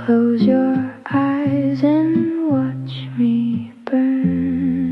Close your eyes and watch me burn.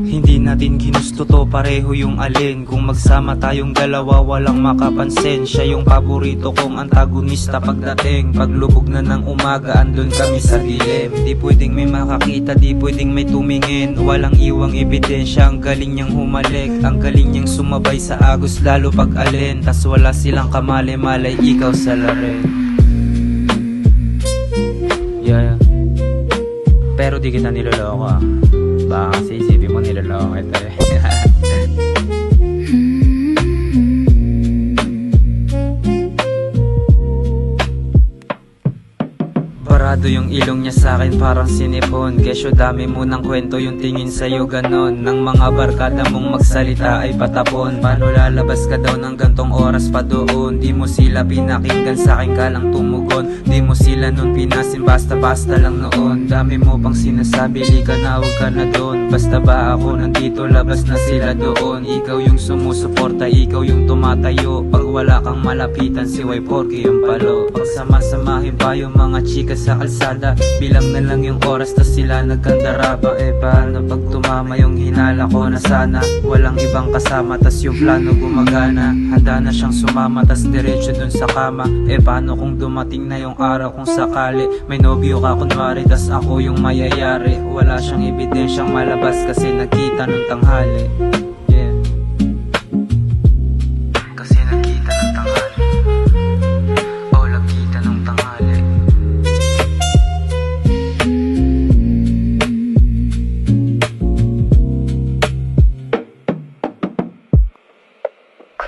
Hindi natin ginusto to, pareho yung alin. Kung magsama tayong dalawa, walang makapansin. Siya yung paborito kong antagonista pagdating. Paglubog na ng umaga, andun kami sa dilim. Di pwedeng may makakita, di pwedeng may tumingin. Walang iwang ebidensya, ang galing niyang humalik. Ang galing niyang sumabay sa agos, lalo pag alin. Tas wala silang kamali-malay, ikaw sa larin. Yeah. Pero di kita niloloko ah. Baka kasi isipin mo niloloko kita eh. Barado yung ilong niya sa'kin parang sinipon. Kesyo dami mo ng kwento, yung tingin sa'yo ganon. Nang mga barkada mong magsalita ay patapon. Paano lalabas ka daw ng gantong oras pa doon? Di mo sila pinakinggan, sa'kin ka lang tumugon. Di mo sila nun pinasin, basta-basta lang noon. Dami mo pang sinasabi, di ka na, huwag ka na doon. Basta ba ako nandito, labas na sila doon. Ikaw yung sumusuporta, ikaw yung tumatayo. Pag wala kang malapitan, si Y4K yung palo. Pagsama-samahin pa yung mga chika sa kalsada, bilang na lang yung oras, tas sila nagkandaraba. Eh paano pag tumama yung hinala ko na sana walang ibang kasama, tas yung plano gumagana. Handa na siyang sumama, tas diretso dun sa kama. Eh paano kung dumating na yung araw kung sakali may nobyo ka kunwari, tas ako yung mayayari. Wala siyang ebidensyang malabas kasi nagkita ng tanghali. Yeah. Kasi nagkita ng tanghali. Oh, nagkita ng tanghali.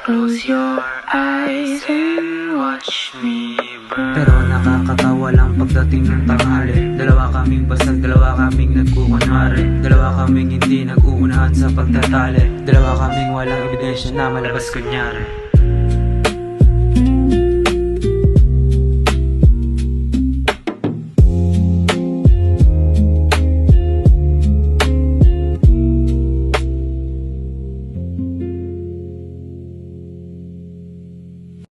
Close your eyes and watch me burn. Pero nakakatawa lang pagdating ng tanghali. Dalawa kaming basag, dalawa kaming nagkukunwari. Dalawa kaming hindi nag-uunahan sa pagtatali. Dalawa kaming walang ebidensya na malabas kunyari.